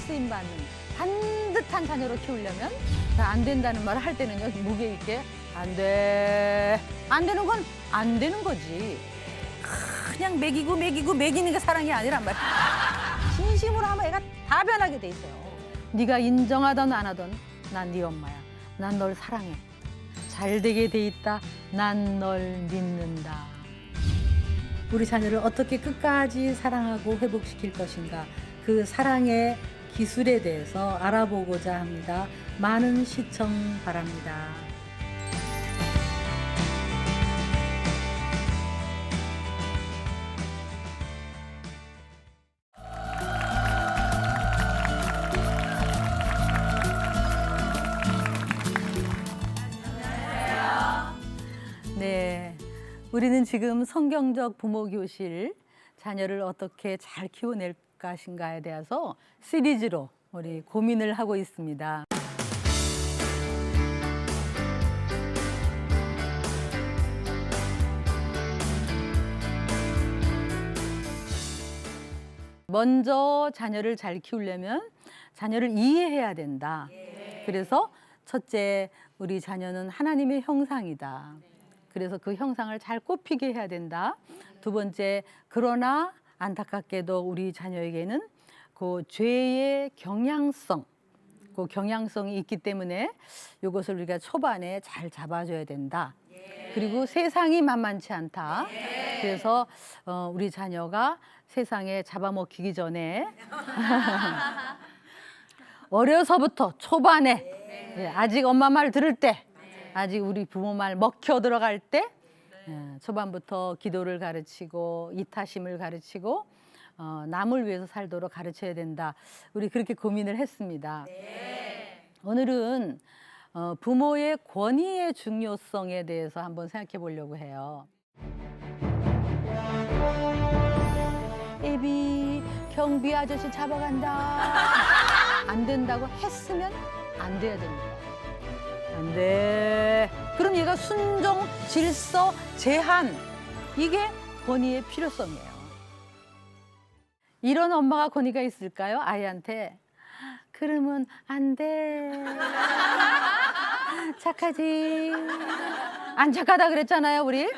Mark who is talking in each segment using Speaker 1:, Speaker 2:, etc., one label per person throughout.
Speaker 1: 쓰임받는 반듯한 자녀로 키우려면 자, 안 된다는 말을 할 때는요, 무게 있게 안 돼. 안 되는 건 안 되는 거지. 그냥 먹이는 게 사랑이 아니란 말이야. 진심으로 하면 애가 다 변하게 돼 있어요. 네가 인정하던 안 하던 난 네 엄마야. 난 널 사랑해. 잘 되게 돼 있다. 난 널 믿는다. 우리 자녀를 어떻게 끝까지 사랑하고 회복시킬 것인가. 그 사랑의 기술에 대해서 알아보고자 합니다. 많은 시청 바랍니다. 네, 우리는 지금 성경적 부모 교실, 자녀를 어떻게 잘 키워낼 것인가에 대해서 시리즈로 우리 고민을 하고 있습니다. 먼저 자녀를 잘 키우려면 자녀를 이해해야 된다. 그래서 첫째, 우리 자녀는 하나님의 형상이다. 그래서 그 형상을 잘 꼽히게 해야 된다. 두 번째, 그러나 안타깝게도 우리 자녀에게는 그 죄의 경향성, 그 경향성이 있기 때문에 이것을 우리가 초반에 잘 잡아줘야 된다. 그리고 세상이 만만치 않다. 그래서 우리 자녀가 세상에 잡아먹히기 전에 어려서부터 초반에 아직 엄마 말 들을 때, 아직 우리 부모 말 먹혀 들어갈 때 초반부터 기도를 가르치고 이타심을 가르치고 남을 위해서 살도록 가르쳐야 된다. 우리 그렇게 고민을 했습니다. 오늘은 부모의 권위의 중요성에 대해서 한번 생각해 보려고 해요. 애비, 경비 아저씨 잡아간다. 안 된다고 했으면 안 돼야 됩니다. 안 돼. 그럼 얘가 순종, 질서, 제한, 이게 권위의 필요성이에요. 이런 엄마가 권위가 있을까요? 아이한테. 그러면 안 돼. 착하지. 안 착하다 그랬잖아요, 우리.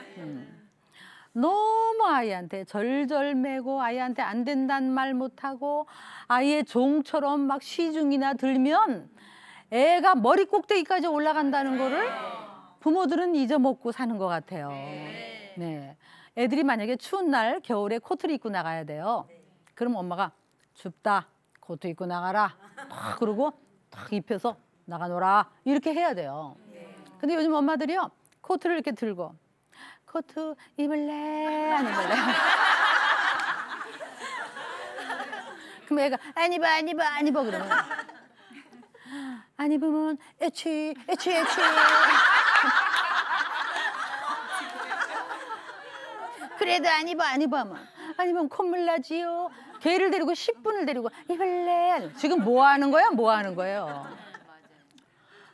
Speaker 1: 너무 아이한테 절절매고 아이한테 안 된다는 말 못하고 아이의 종처럼 막 시중이나 들면 애가 머리 꼭대기까지 올라간다는 거를 부모들은 잊어먹고 사는 것 같아요. 네. 애들이 만약에 추운 날 겨울에 코트를 입고 나가야 돼요. 그럼 엄마가 춥다. 코트 입고 나가라. 딱 그러고 딱 입혀서 나가노라. 이렇게 해야 돼요. 근데 요즘 엄마들이요. 코트를 이렇게 들고 코트 입을래? 안 입을래? 그럼 애가 안 입어, 안 입어, 안 입어 그러면 안 입으면 애취. 그래도 안 입어 하면 안 입으면 콧물 나지요. 걔를 데리고 10분을 데리고 입을래? 지금 뭐 하는 거예요?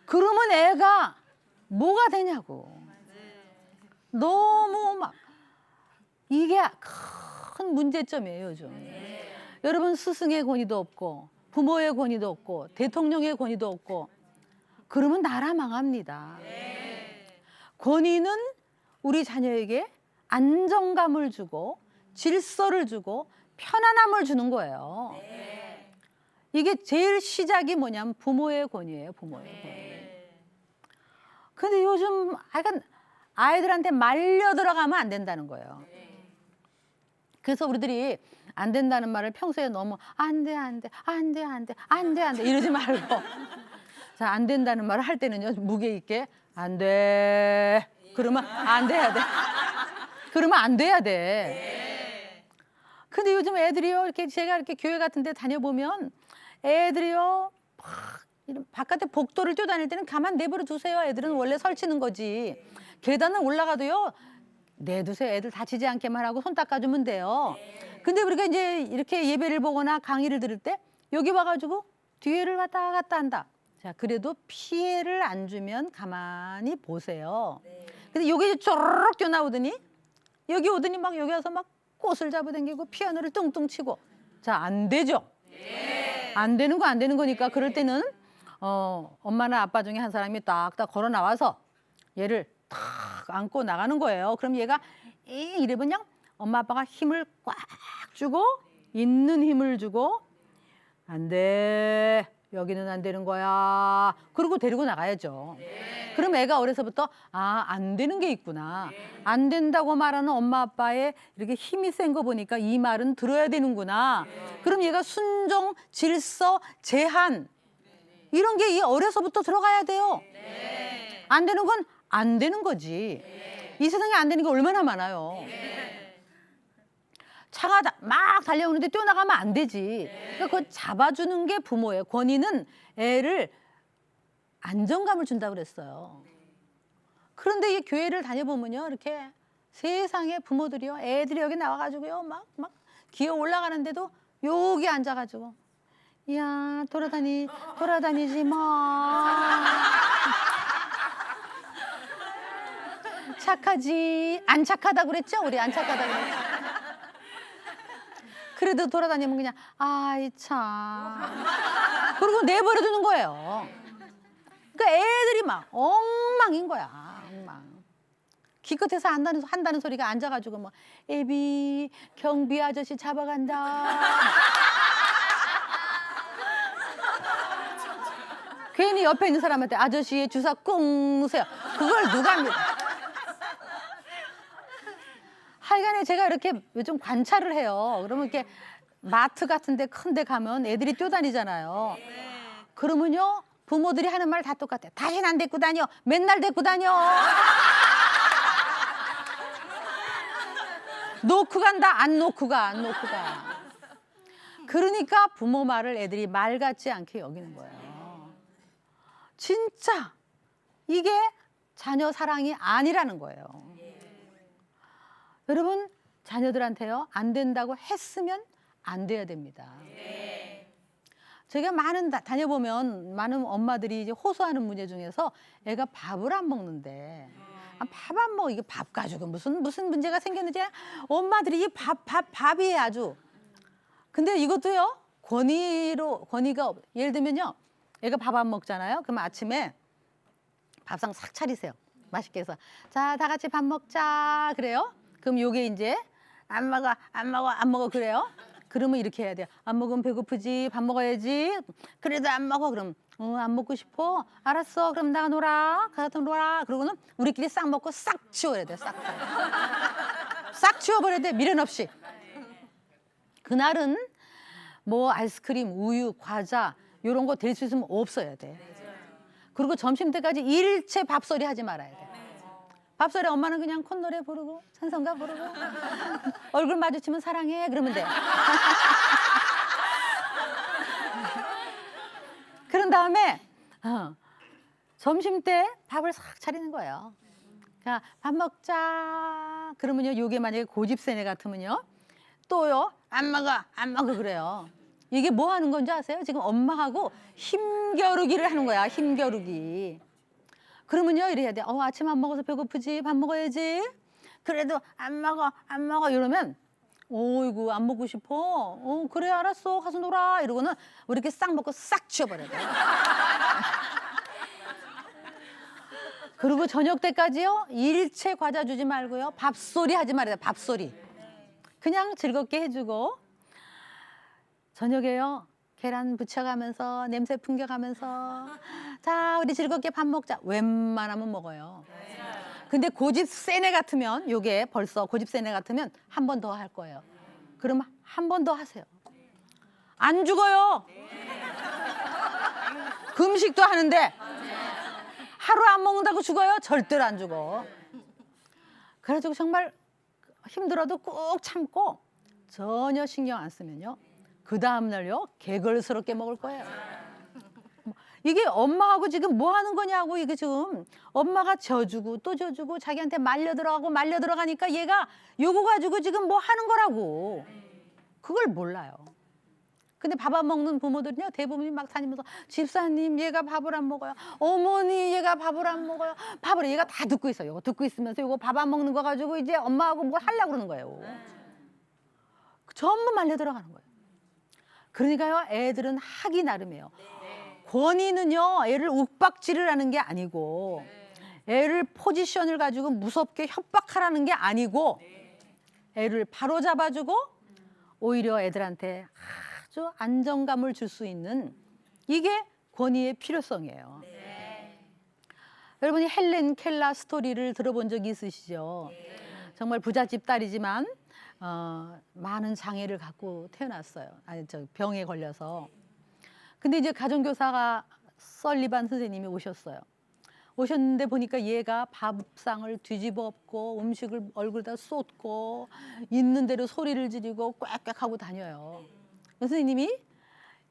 Speaker 1: 그러면 애가 뭐가 되냐고. 너무 막 이게 큰 문제점이에요, 요즘. 여러분 스승의 권위도 없고 부모의 권위도 없고 대통령의 권위도 없고 그러면 나라 망합니다. 권위는 우리 자녀에게 안정감을 주고 질서를 주고 편안함을 주는 거예요. 이게 제일 시작이 뭐냐면 부모의 권위예요, 부모의 권위. 근데 요즘 아이들한테 말려 들어가면 안 된다는 거예요. 그래서 우리들이 안 된다는 말을 평소에 너무 안 돼 이러지 말고 자, 안 된다는 말을 할 때는요, 무게 있게 안 돼. 그러면 안 돼야 돼. 그러면 안 돼야 돼. 근데 요즘 애들이요, 이렇게 제가 이렇게 교회 같은 데 다녀보면 애들이요, 바깥에 복도를 뛰어다닐 때는 가만 내버려 두세요. 애들은 원래 설치는 거지. 계단을 올라가도요, 내두세요. 애들 다치지 않게만 하고 손 닦아주면 돼요. 근데 우리가 이제 이렇게 예배를 보거나 강의를 들을 때 여기 와가지고 뒤에를 왔다 갔다 한다. 자, 그래도 피해를 안 주면 가만히 보세요. 근데 여기 쪼르륵 뛰어나오더니 여기 오더니 막 여기 와서 막 꽃을 잡아당기고 피아노를 뚱뚱 치고 자, 안 되죠? 안 되는 거 안 되는 거니까 그럴 때는 엄마나 아빠 중에 한 사람이 딱딱 걸어 나와서 얘를 탁 안고 나가는 거예요. 그럼 얘가 이러면 그냥 엄마 아빠가 힘을 꽉 주고 있는 힘을 주고 안 돼. 여기는 안 되는 거야. 그러고 데리고 나가야죠. 그럼 애가 어려서부터 안 되는 게 있구나. 안 된다고 말하는 엄마 아빠의 이렇게 힘이 센 거 보니까 이 말은 들어야 되는구나. 그럼 얘가 순종, 질서, 제한 이런 게 이 어려서부터 들어가야 돼요. 안 되는 건 안 되는 거지. 이 세상에 안 되는 게 얼마나 많아요. 차가 막 달려오는데 뛰어나가면 안 되지. 그러니까 그걸 잡아주는 게 부모예요. 권위는 애를 안정감을 준다고 그랬어요. 그런데 이 교회를 다녀보면요. 이렇게 세상에 부모들이요. 애들이 여기 나와가지고요. 막 기어 올라가는데도 여기 앉아가지고 야 돌아다니지 마. 착하지. 안 착하다고 그랬죠? 우리 안 착하다고 그랬죠? 그래도 돌아다니면 그냥 아이 참. 그리고 내버려 두는 거예요. 그러니까 애들이 막 엉망인 거야. 엉망. 기껏해서 한다는 소리가 앉아가지고 뭐 애비 경비 아저씨 잡아간다. 괜히 옆에 있는 사람한테 아저씨의 주사 꾹 누세요. 그걸 누가 합니까? 하여간에 제가 이렇게 요즘 관찰을 해요. 그러면 이렇게 마트 같은 데 큰 데 가면 애들이 뛰어다니잖아요. 그러면요 부모들이 하는 말 다 똑같아요. 다시는 안 데리고 다녀. 맨날 데리고 다녀. 놓고 간다. 안 놓고 가. 안 놓고 가. 그러니까 부모 말을 애들이 말 같지 않게 여기는 거예요. 진짜 이게 자녀 사랑이 아니라는 거예요. 여러분 자녀들한테요 안 된다고 했으면 안 돼야 됩니다. 제가 다녀보면 많은 엄마들이 이제 호소하는 문제 중에서 애가 밥을 안 먹는데 밥 안 먹어. 이게 밥 가지고 무슨 문제가 생겼는지 엄마들이 이 밥이 아주. 근데 이것도요 권위가 예를 들면요 애가 밥 안 먹잖아요. 그럼 아침에 밥상 싹 차리세요. 맛있게 해서 자 다 같이 밥 먹자 그래요. 그럼 요게 이제 안 먹어 그래요. 그러면 이렇게 해야 돼요. 안 먹으면 배고프지. 밥 먹어야지. 그래도 안 먹어. 그럼 안 먹고 싶어. 알았어. 그럼 나가 놀아. 가서 놀아. 그러고는 우리끼리 싹 먹고 싹 치워야 돼. 싹 치워버려야 돼. 미련 없이. 그날은 뭐 아이스크림, 우유, 과자 이런 거 될 수 있으면 없어야 돼. 그리고 점심 때까지 일체 밥소리 하지 말아야 돼. 밥소리 엄마는 그냥 콧노래 부르고 찬송가 부르고 얼굴 마주치면 사랑해 그러면 돼. 그런 다음에 점심 때 밥을 싹 차리는 거예요. 자, 밥 먹자. 그러면요 요게 만약에 고집세네 같으면요 또요 안 먹어 그래요. 이게 뭐 하는 건지 아세요? 지금 엄마하고 힘겨루기를 하는 거야. 힘겨루기. 그러면요 이래야 돼. 아침 안 먹어서 배고프지. 밥 먹어야지. 그래도 안 먹어 이러면 어이구 안 먹고 싶어. 그래 알았어 가서 놀아 이러고는 우리 이렇게 싹 먹고 싹 치워버려야 돼. 그리고 저녁 때까지요 일체 과자 주지 말고요 밥소리 하지 말아야 돼. 밥소리. 그냥 즐겁게 해주고 저녁에요 계란 부쳐가면서 냄새 풍겨가면서 자 우리 즐겁게 밥 먹자. 웬만하면 먹어요. 근데 고집 센 애 같으면 요게 벌써 고집 센 애 같으면 한 번 더 할 거예요. 그럼 한 번 더 하세요. 안 죽어요. 금식도 하는데 하루 안 먹는다고 죽어요? 절대로 안 죽어. 그래가지고 정말 힘들어도 꾹 참고 전혀 신경 안 쓰면요 그 다음날요 개걸스럽게 먹을 거예요. 이게 엄마하고 지금 뭐 하는 거냐고. 이게 지금 엄마가 져주고 또 져주고 자기한테 말려 들어가니까 얘가 요거 가지고 지금 뭐 하는 거라고. 그걸 몰라요. 근데 밥 안 먹는 부모들은요 대부분이 막 다니면서 집사님 얘가 밥을 안 먹어요. 어머니 얘가 밥을 안 먹어요. 밥을 얘가 다 듣고 있어요. 요거 듣고 있으면서 요거 밥 안 먹는 거 가지고 이제 엄마하고 뭘 하려고 그러는 거예요. 전부 말려 들어가는 거예요. 그러니까요, 애들은 하기 나름이에요. 권위는요, 애를 욱박지를 하는 게 아니고, 애를 포지션을 가지고 무섭게 협박하라는 게 아니고, 애를 바로 잡아주고 오히려 애들한테 아주 안정감을 줄 수 있는, 이게 권위의 필요성이에요. 여러분이 헬렌 켈러 스토리를 들어본 적이 있으시죠? 정말 부잣집 딸이지만 많은 장애를 갖고 태어났어요. 아니, 병에 걸려서. 근데 이제 가정교사가 설리반 선생님이 오셨어요. 오셨는데 보니까 얘가 밥상을 뒤집어 엎고 음식을 얼굴에다 쏟고 있는 대로 소리를 지르고 꽥꽥 하고 다녀요. 선생님이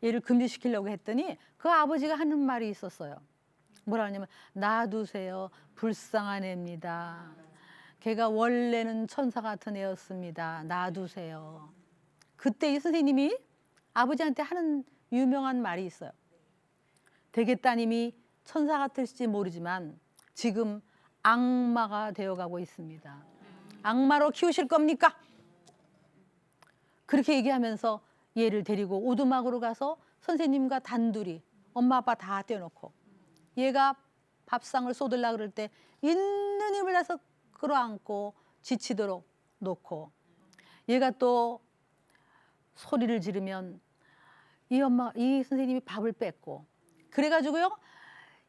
Speaker 1: 얘를 금지시키려고 했더니 그 아버지가 하는 말이 있었어요. 뭐라 하냐면, 놔두세요. 불쌍한 애입니다. 걔가 원래는 천사 같은 애였습니다. 놔두세요. 그때 이 선생님이 아버지한테 하는 유명한 말이 있어요. 대개 따님이 천사 같을지 모르지만 지금 악마가 되어가고 있습니다. 악마로 키우실 겁니까? 그렇게 얘기하면서 얘를 데리고 오두막으로 가서 선생님과 단둘이, 엄마 아빠 다 떼어놓고, 얘가 밥상을 쏟으려고 그럴 때 있는 힘을 다해서 끌어안고 지치도록 놓고, 얘가 또 소리를 지르면 이 선생님이 밥을 뺏고, 그래가지고요,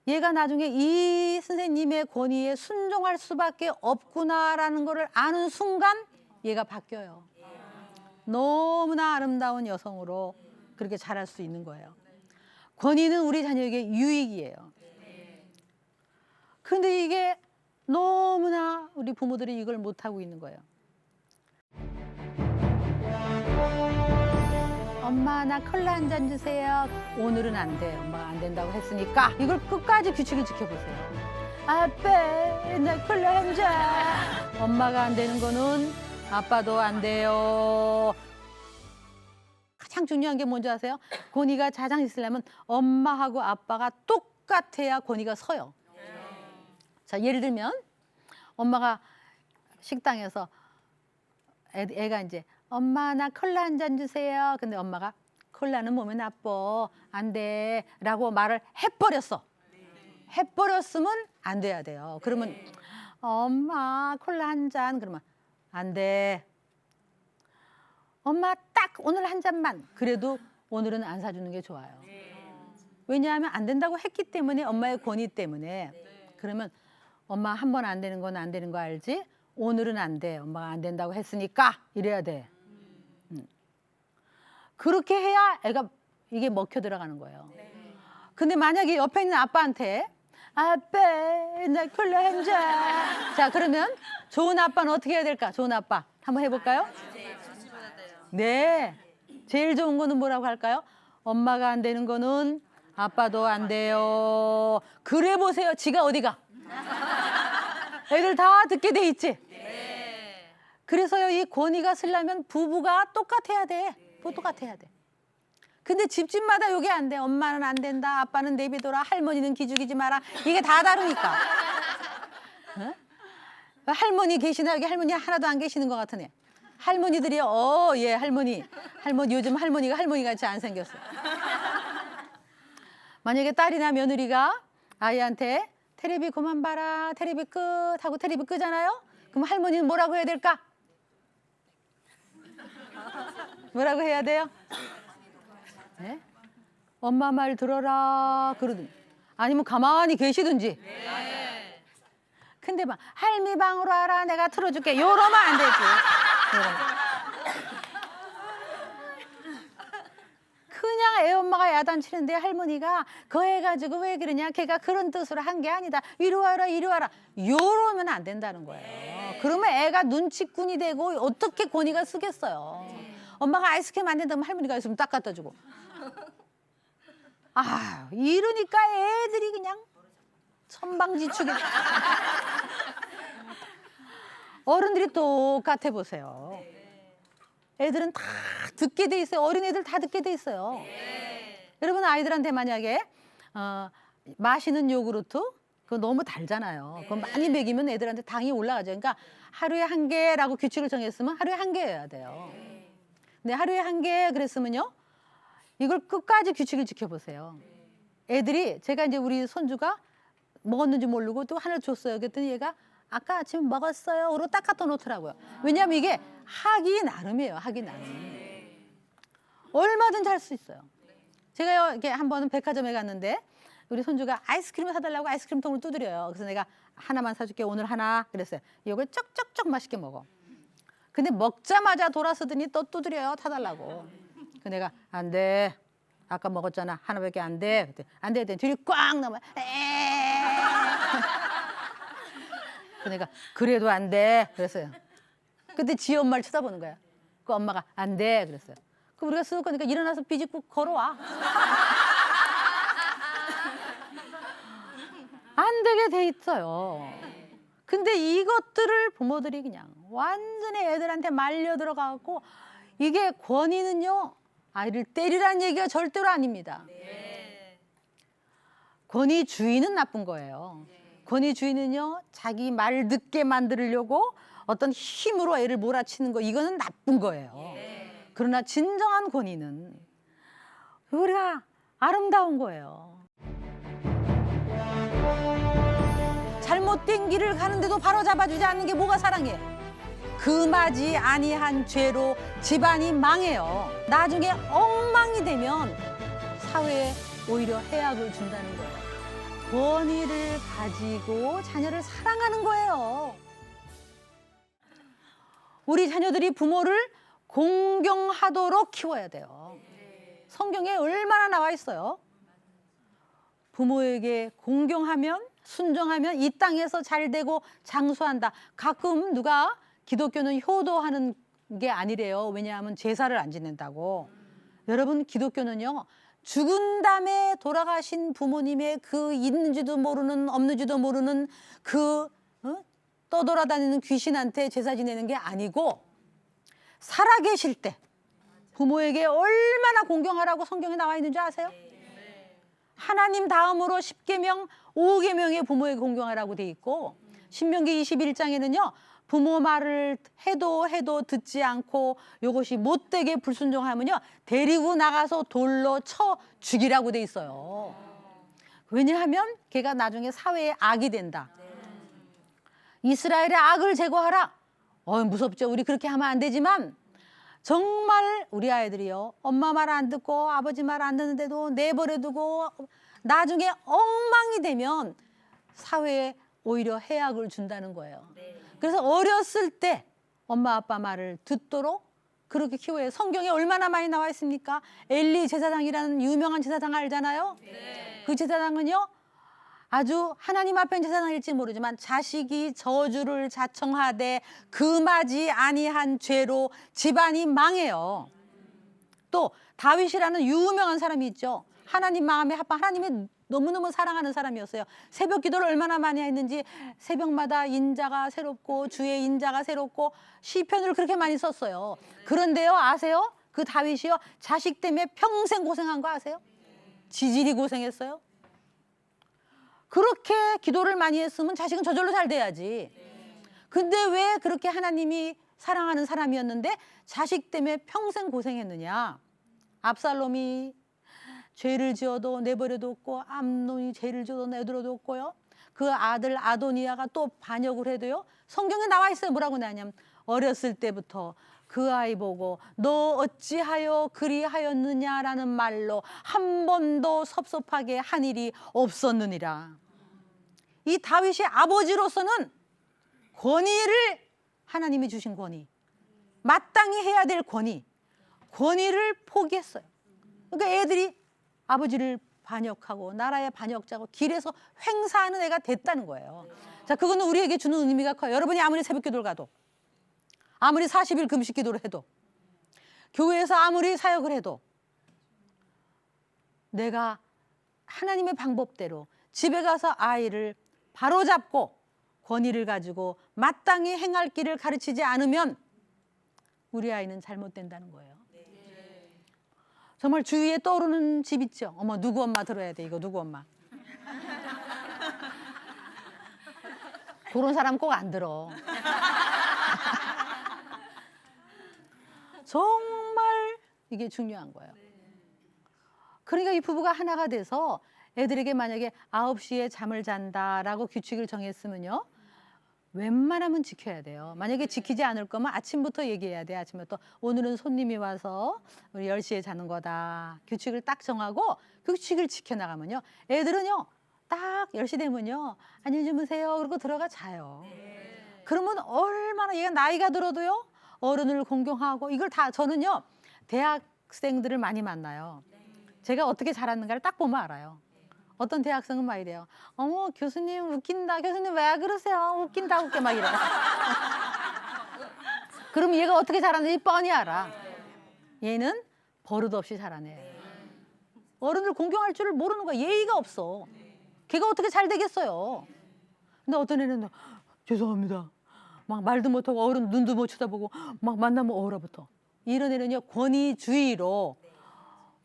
Speaker 1: 얘가 나중에 이 선생님의 권위에 순종할 수밖에 없구나라는 거를 아는 순간 얘가 바뀌어요. 너무나 아름다운 여성으로 그렇게 자랄 수 있는 거예요. 권위는 우리 자녀에게 유익이에요. 그런데 이게 너무나 우리 부모들이 이걸 못하고 있는 거예요. 엄마, 나 콜라 한 잔 주세요. 오늘은 안 돼. 엄마가 안 된다고 했으니까 이걸 끝까지 규칙을 지켜보세요. 아빠, 나 콜라 한 잔. 엄마가 안 되는 거는 아빠도 안 돼요. 가장 중요한 게 뭔지 아세요? 권위가 자장 있으려면 엄마하고 아빠가 똑같아야 권위가 서요. 자, 예를 들면 엄마가 식당에서 애가 이제, 엄마, 나 콜라 한 잔 주세요. 근데 엄마가 콜라는 몸에 나빠, 안 돼 라고 말을 해버렸어. 해버렸으면 안 돼야 돼요. 그러면 엄마 콜라 한 잔, 그러면 안 돼. 엄마 딱 오늘 한 잔만. 그래도 오늘은 안 사주는 게 좋아요. 왜냐하면 안 된다고 했기 때문에, 엄마의 권위 때문에. 그러면 엄마 한 번 안 되는 건 안 되는 거 알지? 오늘은 안 돼. 엄마가 안 된다고 했으니까 이래야 돼. 그렇게 해야 애가 이게 먹혀 들어가는 거예요. 근데 만약에 옆에 있는 아빠한테, 아빠, 나 콜라 한 잔. 자, 그러면 좋은 아빠는 어떻게 해야 될까? 좋은 아빠 한번 해볼까요? 네, 제일 좋은 거는 뭐라고 할까요? 엄마가 안 되는 거는 아빠도 안 돼요. 그래 보세요. 지가 어디가? 애들 다 듣게 돼 있지. 그래서요, 이 권위가 쓰려면 부부가 똑같아야 돼. 똑같아야 돼. 근데 집집마다 요게 안 돼. 엄마는 안 된다. 아빠는 내비둬라. 할머니는 기죽이지 마라. 이게 다 다르니까. 어? 할머니 계시나? 여기 할머니 하나도 안 계시는 것 같으네. 할머니들이요. 예, 할머니. 요즘 할머니가 할머니같이 안 생겼어. 만약에 딸이나 며느리가 아이한테 테레비 그만 봐라. 테레비 끝 하고 테레비 끄잖아요. 그럼 할머니는 뭐라고 해야 될까? 뭐라고 해야 돼요? 네? 엄마 말 들어라 그러든지, 아니면 가만히 계시든지. 근데 막 할미 방으로 와라, 내가 틀어줄게, 요러면 안 되지. 그냥 애 엄마가 야단치는데 할머니가 그 애 가지고 왜 그러냐, 걔가 그런 뜻으로 한 게 아니다, 이리 와라 이리 와라, 요러면 안 된다는 거예요. 그러면 애가 눈치꾼이 되고 어떻게 권위가 쓰겠어요. 엄마가 아이스크림 안 된다면 할머니가 있으면 딱 갖다 주고. 아, 이러니까 애들이 그냥 천방지축이. 어른들이 똑같아 보세요. 애들은 다 듣게 돼 있어요. 어린애들 다 듣게 돼 있어요. 여러분, 아이들한테 만약에 마시는 요구르트, 그거 너무 달잖아요. 그거 많이 먹이면 애들한테 당이 올라가죠. 그러니까 하루에 한 개라고 규칙을 정했으면 하루에 한 개여야 돼요. 근데 하루에 한 개 그랬으면요, 이걸 끝까지 규칙을 지켜보세요. 애들이 제가 이제 우리 손주가 먹었는지 모르고 또 하나 줬어요. 그랬더니 얘가 아까 아침에 먹었어요. 그러고 딱 갖다 놓더라고요. 왜냐하면 이게 하기 나름이에요. 하기 나름. 얼마든지 할 수 있어요. 제가 이렇게 한 번은 백화점에 갔는데 우리 손주가 아이스크림을 사달라고 아이스크림 통을 두드려요. 그래서 내가 하나만 사줄게. 오늘 하나. 그랬어요. 이걸 쪽쪽쪽 맛있게 먹어. 근데 먹자마자 돌아서더니 또 두드려요. 타달라고. 그 내가 안 돼. 아까 먹었잖아. 하나밖에 안 돼. 그랬더니 안 돼. 뒤로 꽉 넘어. 그 내가 그래도 안 돼. 그랬어요. 근데 지 엄마를 쳐다보는 거야. 그 엄마가 안 돼. 그랬어요. 그 우리가 쓱 거니까 일어나서 비집고 걸어와. 안 되게 돼 있어요. 근데 이것들을 부모들이 그냥 완전히 애들한테 말려 들어가고 이게 권위는요. 아이를 때리라는 얘기가 절대로 아닙니다. 권위 주인은 나쁜 거예요. 권위 주인은요. 자기 말 듣게 만들려고 어떤 힘으로 애를 몰아치는 거 이거는 나쁜 거예요. 그러나 진정한 권위는 우리가 아름다운 거예요. 잘못된 길을 가는데도 바로 잡아주지 않는 게 뭐가 사랑해? 금하지 아니한 죄로 집안이 망해요. 나중에 엉망이 되면 사회에 오히려 해악을 준다는 거예요. 권위를 가지고 자녀를 사랑하는 거예요. 우리 자녀들이 부모를 공경하도록 키워야 돼요. 성경에 얼마나 나와 있어요. 부모에게 공경하면 순종하면 이 땅에서 잘 되고 장수한다. 가끔 누가 기독교는 효도하는 게 아니래요. 왜냐하면 제사를 안 지낸다고. 여러분 기독교는요. 죽은 다음에 돌아가신 부모님의 그 있는지도 모르는 없는지도 모르는 그 떠돌아다니는 귀신한테 제사 지내는 게 아니고 살아계실 때 부모에게 얼마나 공경하라고 성경에 나와 있는 줄 아세요? 하나님 다음으로 10계명, 5계명에 부모에게 공경하라고 돼 있고 신명기 21장에는요. 부모 말을 해도 듣지 않고 이것이 못되게 불순종하면요. 데리고 나가서 돌로 쳐 죽이라고 돼 있어요. 왜냐하면 걔가 나중에 사회의 악이 된다. 이스라엘의 악을 제거하라. 무섭죠. 우리 그렇게 하면 안 되지만 정말 우리 아이들이요. 엄마 말 안 듣고 아버지 말 안 듣는데도 내버려 두고 나중에 엉망이 되면 사회에 오히려 해악을 준다는 거예요. 그래서 어렸을 때 엄마 아빠 말을 듣도록 그렇게 키워야 성경에 얼마나 많이 나와 있습니까? 엘리 제사장이라는 유명한 제사장 알잖아요. 그 제사장은요. 아주 하나님 앞엔 제사장일지 모르지만 자식이 저주를 자청하되 금하지 아니한 죄로 집안이 망해요. 또 다윗이라는 유명한 사람이 있죠. 하나님 마음에 합한 하나님이 너무너무 사랑하는 사람이었어요. 새벽 기도를 얼마나 많이 했는지 새벽마다 인자가 새롭고 주의 인자가 새롭고 시편을 그렇게 많이 썼어요. 그런데요 아세요? 그 다윗이요 자식 때문에 평생 고생한 거 아세요? 지질이 고생했어요. 그렇게 기도를 많이 했으면 자식은 저절로 잘 돼야지. 근데 왜 그렇게 하나님이 사랑하는 사람이었는데 자식 때문에 평생 고생했느냐? 압살롬이 죄를 지어도 내버려뒀고 암논이 죄를 지어도 내버려뒀고요. 그 아들 아도니아가 또 반역을 해도요. 성경에 나와 있어요. 뭐라고 나냐면 어렸을 때부터 그 아이 보고 너 어찌하여 그리하였느냐라는 말로 한 번도 섭섭하게 한 일이 없었느니라. 이 다윗이 아버지로서는 권위를 하나님이 주신 권위, 마땅히 해야 될 권위를 포기했어요. 그러니까 애들이 아버지를 반역하고 나라의 반역자고 길에서 횡사하는 애가 됐다는 거예요. 자, 그거는 우리에게 주는 의미가 커요. 여러분이 아무리 새벽 기도를 가도 아무리 40일 금식 기도를 해도 교회에서 아무리 사역을 해도 내가 하나님의 방법대로 집에 가서 아이를 바로잡고 권위를 가지고 마땅히 행할 길을 가르치지 않으면 우리 아이는 잘못된다는 거예요. 정말 주위에 떠오르는 집 있죠. 어머 누구 엄마 들어야 돼. 이거 누구 엄마. 그런 사람 꼭 안 들어. 정말 이게 중요한 거예요. 그러니까 이 부부가 하나가 돼서 애들에게 만약에 9시에 잠을 잔다라고 규칙을 정했으면요. 웬만하면 지켜야 돼요. 만약에 지키지 않을 거면 아침부터 얘기해야 돼. 아침부터 오늘은 손님이 와서 우리 10시에 자는 거다. 규칙을 딱 정하고 규칙을 지켜나가면요. 애들은요. 딱 10시 되면요. 안녕히 주무세요. 그러고 들어가 자요. 그러면 얼마나 얘가 나이가 들어도요. 어른을 공경하고 이걸 다 저는요. 대학생들을 많이 만나요. 제가 어떻게 자랐는가를 딱 보면 알아요. 어떤 대학생은 막 이래요. 어머 교수님 웃긴다. 교수님 왜 그러세요? 웃긴다 웃게 막 이래요. 그럼 얘가 어떻게 자랐는지 뻔히 알아. 얘는 버릇없이 자라네. 어른을 공경할 줄을 모르는 거야. 예의가 없어. 걔가 어떻게 잘 되겠어요. 근데 어떤 애는 죄송합니다. 막 말도 못하고 어른 눈도 못 쳐다보고 막 만나면 얼어붙어. 이런 애는요 권위주의로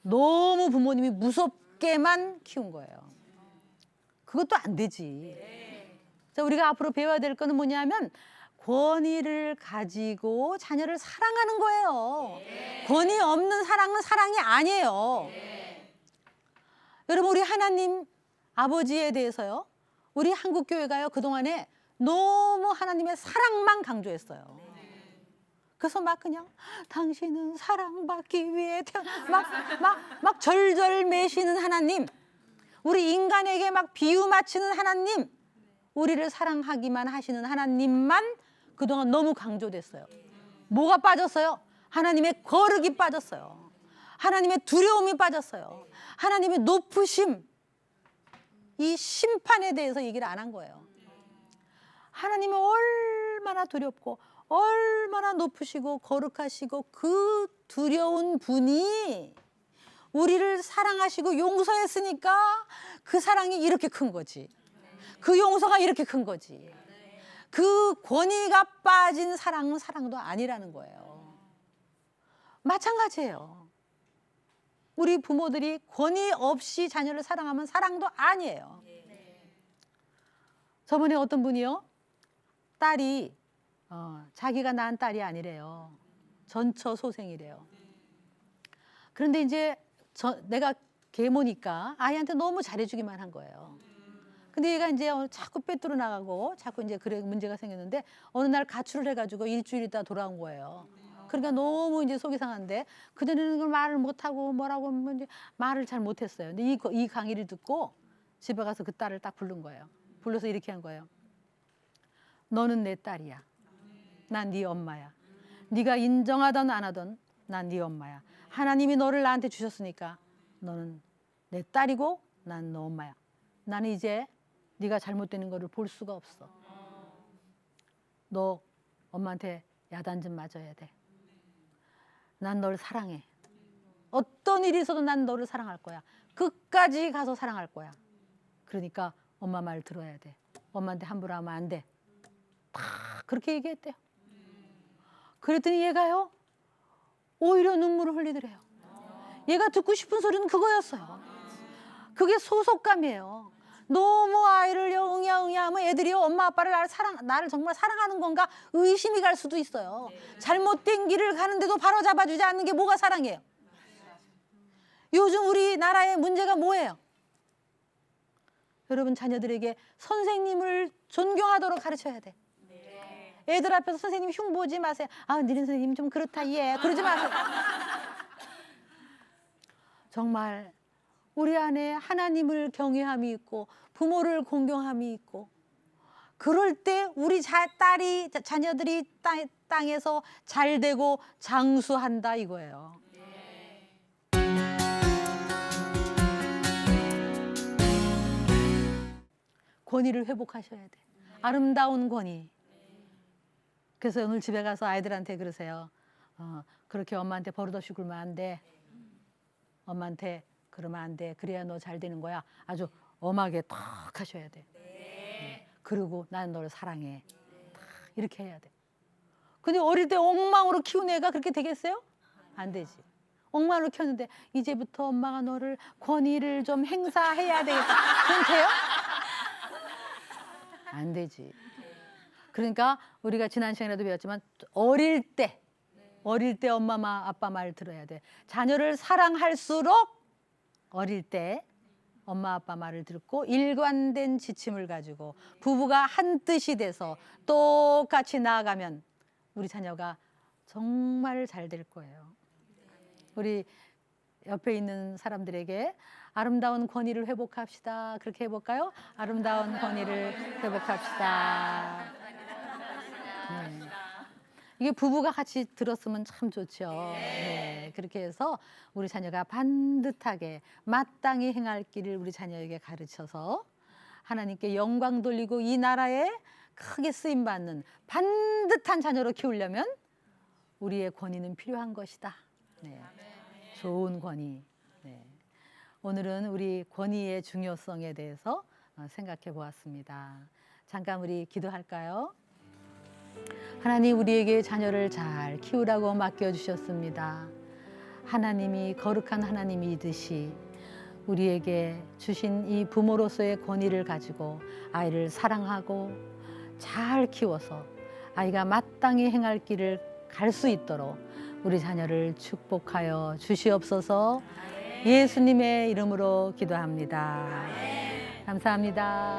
Speaker 1: 너무 부모님이 무섭게만 키운 거예요. 그것도 안 되지. 자, 우리가 앞으로 배워야 될 거는 뭐냐면 권위를 가지고 자녀를 사랑하는 거예요. 권위 없는 사랑은 사랑이 아니에요. 여러분 우리 하나님 아버지에 대해서요. 우리 한국교회가요. 그동안에 너무 하나님의 사랑만 강조했어요. 그래서 막 그냥 당신은 사랑받기 위해 막 절절 매시는 하나님. 우리 인간에게 막 비유 맞추는 하나님. 우리를 사랑하기만 하시는 하나님만 그동안 너무 강조됐어요. 뭐가 빠졌어요? 하나님의 거룩이 빠졌어요. 하나님의 두려움이 빠졌어요. 하나님의 높으심. 이 심판에 대해서 얘기를 안 한 거예요. 하나님이 얼마나 두렵고 얼마나 높으시고 거룩하시고 그 두려운 분이 우리를 사랑하시고 용서했으니까 그 사랑이 이렇게 큰 거지. 그 용서가 이렇게 큰 거지. 그 권위가 빠진 사랑은 사랑도 아니라는 거예요. 마찬가지예요. 우리 부모들이 권위 없이 자녀를 사랑하면 사랑도 아니에요. 저번에 어떤 분이요. 딸이 자기가 낳은 딸이 아니래요. 전처소생이래요. 그런데 이제 내가 계모니까 아이한테 너무 잘해주기만 한 거예요. 근데 얘가 이제 자꾸 빼뚫어 나가고 자꾸 이제 그래 문제가 생겼는데 어느 날 가출을 해가지고 일주일 있다 돌아온 거예요. 그러니까 너무 이제 속이 상한데 그전에는 그걸 말을 못하고 뭐라고 이제 말을 잘 못했어요. 근데 이 강의를 듣고 집에 가서 그 딸을 딱 부른 거예요. 불러서 이렇게 한 거예요. 너는 내 딸이야. 난 네 엄마야. 네가 인정하든 안 하든 난 네 엄마야. 하나님이 너를 나한테 주셨으니까 너는 내 딸이고 난 너 엄마야. 나는 이제 네가 잘못되는 거를 볼 수가 없어. 너 엄마한테 야단 좀 맞아야 돼. 난 널 사랑해. 어떤 일이 있어도 난 너를 사랑할 거야. 끝까지 가서 사랑할 거야. 그러니까 엄마 말 들어야 돼. 엄마한테 함부로 하면 안 돼. 다 그렇게 얘기했대요. 그랬더니 얘가요. 오히려 눈물을 흘리더래요. 얘가 듣고 싶은 소리는 그거였어요. 그게 소속감이에요. 너무 아이를 응야 하면 애들이 엄마 아빠를 나를 정말 사랑하는 건가 의심이 갈 수도 있어요. 잘못된 길을 가는데도 바로 잡아주지 않는 게 뭐가 사랑이에요. 요즘 우리나라의 문제가 뭐예요? 여러분 자녀들에게 선생님을 존경하도록 가르쳐야 돼. 애들 앞에서 선생님 흉보지 마세요. 아, 니네 선생님 좀 그렇다 얘. 그러지 마세요. 정말 우리 안에 하나님을 경외함이 있고 부모를 공경함이 있고 그럴 때 우리 자녀들이 땅에서 잘 되고 장수한다 이거예요. 권위를 회복하셔야 돼. 아름다운 권위. 그래서 오늘 집에 가서 아이들한테 그러세요. 그렇게 엄마한테 버릇없이 굴면 안 돼. 엄마한테 그러면 안 돼. 그래야 너 잘 되는 거야. 아주 엄하게 탁 하셔야 돼. 그리고 나는 너를 사랑해. 탁 이렇게 해야 돼. 근데 어릴 때 엉망으로 키운 애가 그렇게 되겠어요? 안 되지. 엉망으로 키웠는데 이제부터 엄마가 너를 권위를 좀 행사해야 되겠다. 그럼 돼요? 안 되지. 그러니까 우리가 지난 시간에도 배웠지만 어릴 때 엄마 아빠 말 들어야 돼. 자녀를 사랑할수록 어릴 때 엄마 아빠 말을 듣고 일관된 지침을 가지고 부부가 한 뜻이 돼서 똑같이 나아가면 우리 자녀가 정말 잘 될 거예요. 우리 옆에 있는 사람들에게 아름다운 권위를 회복합시다. 그렇게 해볼까요? 아름다운 권위를 회복합시다. 네. 이게 부부가 같이 들었으면 참 좋죠. 네. 그렇게 해서 우리 자녀가 반듯하게 마땅히 행할 길을 우리 자녀에게 가르쳐서 하나님께 영광 돌리고 이 나라에 크게 쓰임 받는 반듯한 자녀로 키우려면 우리의 권위는 필요한 것이다. 네. 좋은 권위. 네. 오늘은 우리 권위의 중요성에 대해서 생각해 보았습니다. 잠깐 우리 기도할까요? 하나님, 우리에게 자녀를 잘 키우라고 맡겨주셨습니다. 하나님이 거룩한 하나님이듯이 우리에게 주신 이 부모로서의 권위를 가지고 아이를 사랑하고 잘 키워서 아이가 마땅히 행할 길을 갈 수 있도록 우리 자녀를 축복하여 주시옵소서. 예수님의 이름으로 기도합니다. 감사합니다.